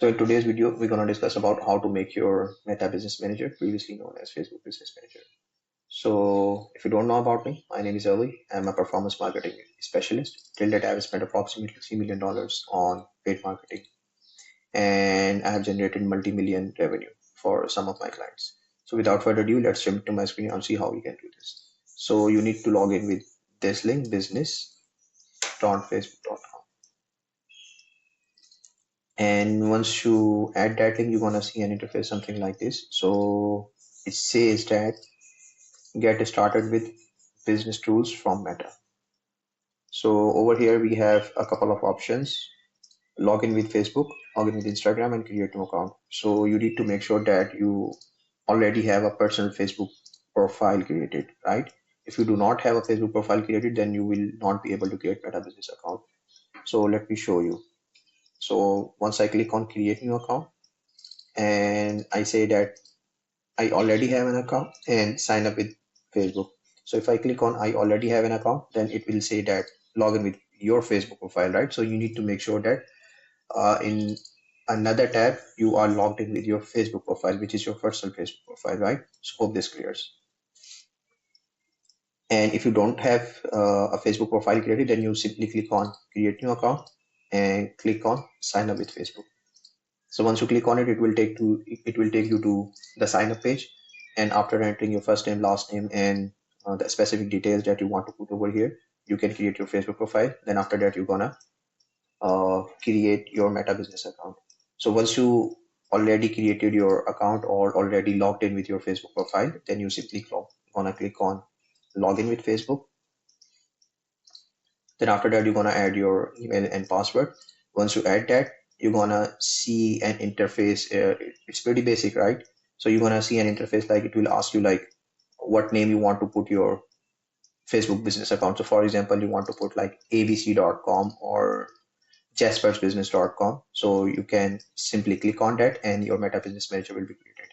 So in today's video, we're going to discuss about how to make your Meta Business Manager, previously known as Facebook Business Manager. So if you don't know about me, my name is Ali. I'm a performance marketing specialist. Till that, I've spent approximately $3 million on paid marketing, and I have generated multi-million revenue for some of my clients. So without further ado, let's jump to my screen and see how we can do this. So you need to log in with this link, business.facebook.com. And once you add that link, you're gonna see an interface something like this. So it says that get started with business tools from Meta. So over here we have a couple of options: log in with Facebook, log in with Instagram, and create an account. So you need to make sure that you already have a personal Facebook profile created, right? If you do not have a Facebook profile created, then you will not be able to create Meta business account. So let me show you. So once I click on create new account, and I say that I already have an account and sign up with Facebook. So if I click on I already have an account, then it will say that log in with your Facebook profile, right? So you need to make sure that in another tab, you are logged in with your Facebook profile, which is your personal Facebook profile, right? So hope this clears. And if you don't have a Facebook profile created, then you simply click on create new account and click on sign up with Facebook. So once you click on it, it will take you to the sign up page. And after entering your first name, last name, and the specific details that you want to put over here, you can create your Facebook profile. Then after that, you're gonna create your Meta business account. So once you already created your account or already logged in with your Facebook profile, then you simply gonna click on login with Facebook. Then after that, you're gonna add your email and password. Once you add that, you're gonna see an interface. It's pretty basic, right? So you're gonna see an interface like it will ask you like what name you want to put your Facebook business account. So for example, you want to put like abc.com or jaspersbusiness.com. So you can simply click on that and your Meta Business Manager will be created.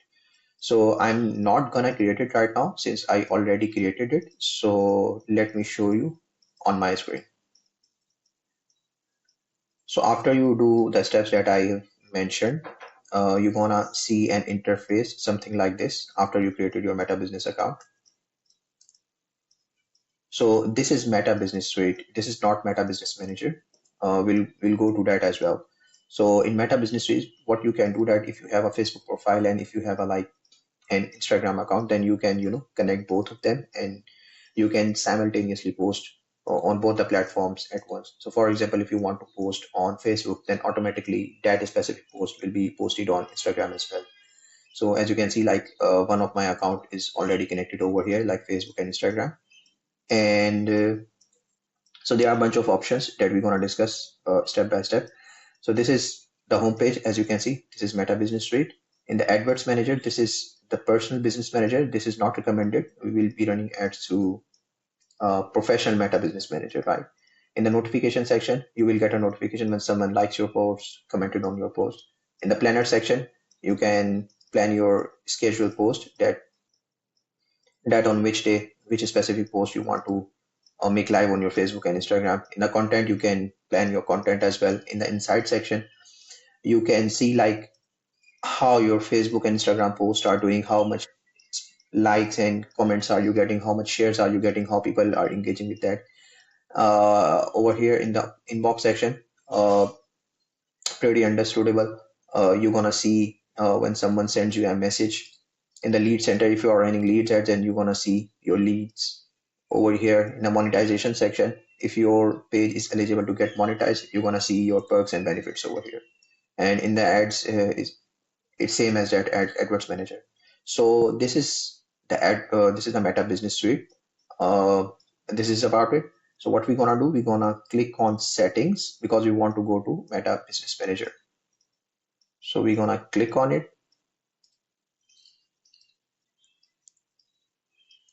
So I'm not gonna create it right now since I already created it. So let me show you on my screen. So after you do the steps that I have mentioned, you're gonna see an interface, something like this, after you created your Meta Business account. So this is Meta Business Suite. This is not Meta Business Manager. We'll go to that as well. So in Meta Business Suite, what you can do that if you have a Facebook profile and if you have a like an Instagram account, then you can connect both of them and you can simultaneously post on both the platforms at once. So for example, if you want to post on Facebook, then automatically that specific post will be posted on Instagram as well. So as you can see, like one of my account is already connected over here, like Facebook and Instagram. And so there are a bunch of options that we're going to discuss step by step. So this is the homepage. As you can see, this is Meta Business Suite. In the Adverts Manager, this is the Personal Business Manager. This is not recommended. We will be running ads through Professional Meta Business Manager, right? In the notification section, you will get a notification when someone likes your post, commented on your post. In the planner section, you can plan your scheduled post that on which day, which specific post you want to make live on your Facebook and Instagram. In the content, you can plan your content as well. In the insight section, you can see like how your Facebook and Instagram posts are doing, how much likes and comments are you getting, how much shares are you getting, how people are engaging with that. Over here in the inbox section, pretty understandable. You're gonna see when someone sends you a message. In the lead center, if you are running leads ads, then you're gonna see your leads. Over here in the monetization section, if your page is eligible to get monetized, you're gonna see your perks and benefits over here. And in the ads, it's same as that adverts manager. So this is the this is the Meta Business Suite. This is about it. So what we're gonna do, we're gonna click on settings because we want to go to Meta Business Manager. So we're gonna click on it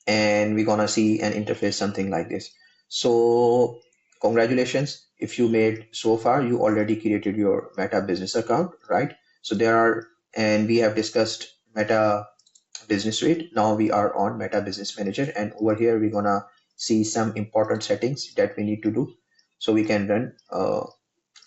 and we're gonna see an interface something like this. So congratulations, if you made so far, you already created your Meta business account, right? So there are, and we have discussed Meta Business Suite. Now we are on Meta Business Manager, and over here we're gonna see some important settings that we need to do so we can run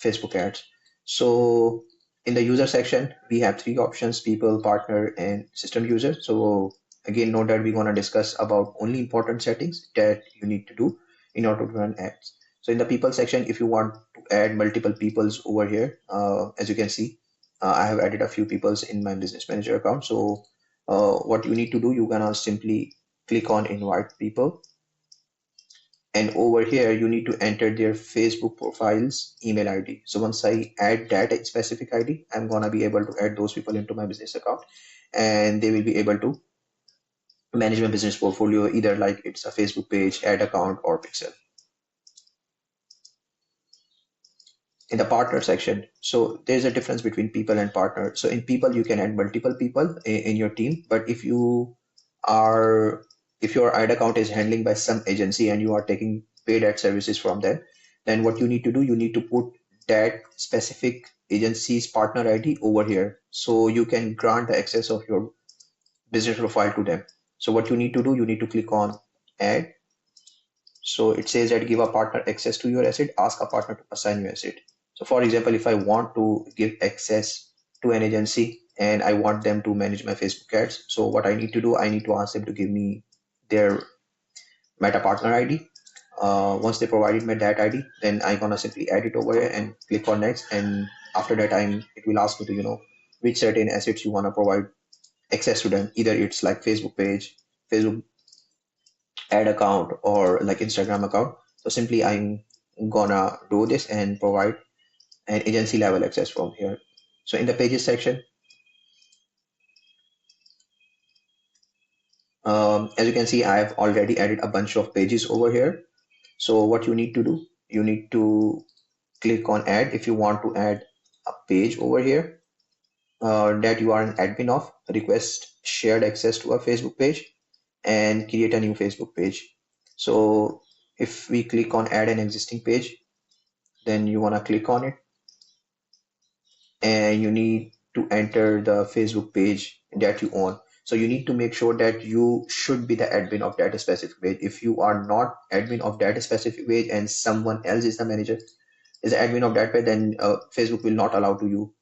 Facebook ads. So In the user section, we have three options: people, partner, and system user. So again, note that we're going to discuss about only important settings that you need to do in order to run ads. So in the people section, if you want to add multiple peoples over here, as you can see, I have added a few peoples in my business manager account. So what you need to do, you're gonna simply click on invite people, and over here you need to enter their Facebook profile's email ID. So once I add that specific ID, I'm gonna be able to add those people into my business account, and they will be able to manage my business portfolio, either like it's a Facebook page, ad account, or pixel. In the partner section, so there's a difference between people and partner. So in people, you can add multiple people in your team, but are if your ad account is handling by some agency and you are taking paid ad services from them, then what you need to do, you need to put that specific agency's partner ID over here, so you can grant the access of your business profile to them. So what you need to do, you need to click on add. So it says that give a partner access to your asset, ask a partner to assign your asset. So for example, if I want to give access to an agency and I want them to manage my Facebook ads, so what I need to do, I need to ask them to give me their Meta partner ID. Once they provided me that ID, then I'm gonna simply add it over here and click on next. And after that, it will ask me to, which certain assets you wanna provide access to them. Either it's like Facebook page, Facebook ad account, or like Instagram account. So simply I'm gonna do this and provide an agency level access from here. So in the pages section, as you can see, I've already added a bunch of pages over here. So what you need to do, you need to click on add if you want to add a page over here that you are an admin of, request shared access to a Facebook page, and create a new Facebook page. So if we click on add an existing page, then you want to click on it, and you need to enter the Facebook page that you own. So you need to make sure that you should be the admin of that specific page. If you are not admin of that specific page and someone else is the manager, is the admin of that page, then Facebook will not allow to you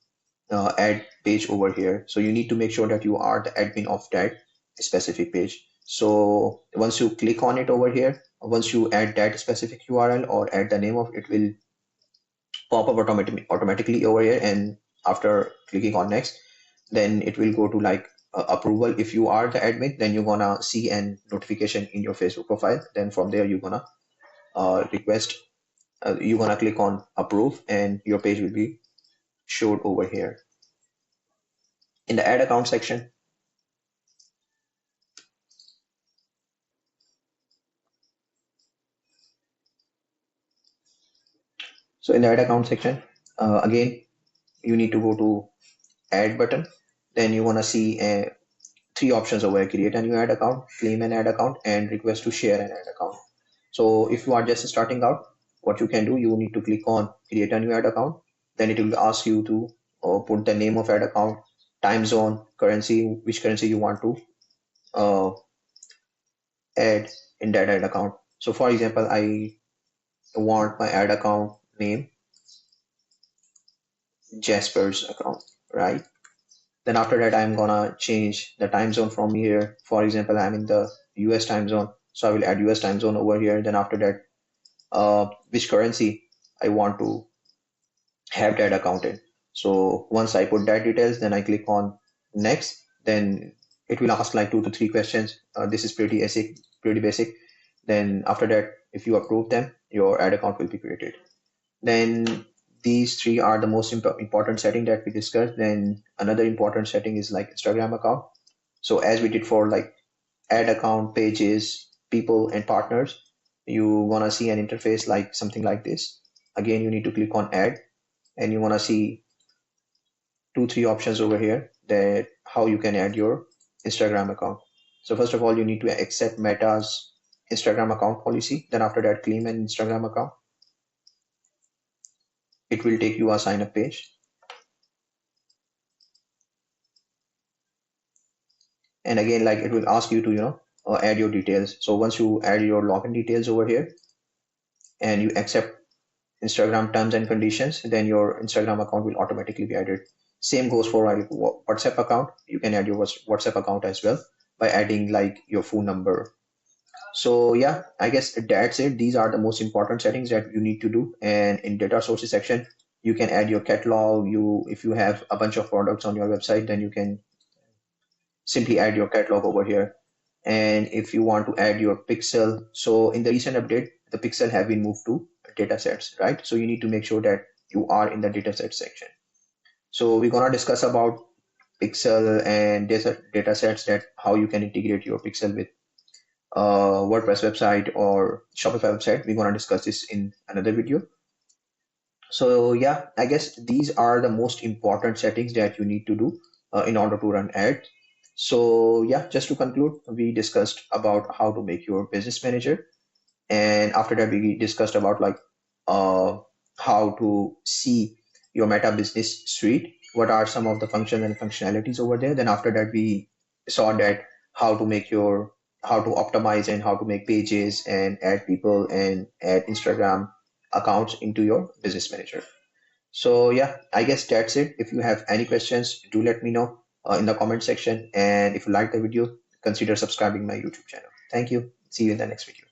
add page over here. So you need to make sure that you are the admin of that specific page. So once you click on it over here, once you add that specific URL or add the name of it, will pop up automatically over here. And after clicking on next, then it will go to like approval. If you are the admin, then you're gonna see an notification in your Facebook profile. Then from there, you're gonna request, you're gonna click on approve, and your page will be showed over here. In the ad account section, so in the ad account section, again, you need to go to add button. Then you want to see three options over here: create a new ad account, claim an ad account, and request to share an ad account. So if you are just starting out, what you can do, you need to click on create a new ad account. Then it will ask you to put the name of ad account, time zone, currency, which currency you want to uh, add in that ad account. So for example, I want my ad account name Jasper's account, right? Then after that, I'm gonna change the time zone from here. For example, I'm in the US time zone, so I will add US time zone over here. Then after that, which currency I want to have that account in. So once I put that details, then I click on next. Then it will ask like 2 to 3 questions. This is pretty basic, pretty basic. Then after that, if you approve them, your ad account will be created. Then these three are the most important setting that we discussed. Then another important setting is like Instagram account. So as we did for like ad account, pages, people, and partners, you want to see an interface like something like this. Again, you need to click on add, and you want to see 2 3 options over here that how you can add your Instagram account. So first of all, you need to accept Meta's Instagram account policy. Then after that, claim an Instagram account. It will take you a sign up page. And again, like it will ask you to, add your details. So once you add your login details over here and you accept Instagram terms and conditions, then your Instagram account will automatically be added. Same goes for like WhatsApp account. You can add your WhatsApp account as well by adding like your phone number. So yeah, I guess that's it. These are the most important settings that you need to do. And in data sources section, you can add your catalog. If you have a bunch of products on your website, then you can simply add your catalog over here. And if you want to add your pixel, so in the recent update, the pixel have been moved to datasets, right? So you need to make sure that you are in the dataset section. So we're gonna discuss about pixel and datasets, that how you can integrate your pixel with WordPress website or Shopify website. We're gonna discuss this in another video. So yeah, I guess these are the most important settings that you need to do in order to run ads. So yeah, just to conclude, we discussed about how to make your business manager, and after that we discussed about like uh, how to see your Meta Business Suite. What are some of the functions and functionalities over there? Then after that we saw that how to make your how to optimize and how to make pages and add people and add Instagram accounts into your business manager. So yeah, I guess that's it. If you have any questions, do let me know in the comment section. And if you like the video, consider subscribing my YouTube channel. Thank you. See you in the next video.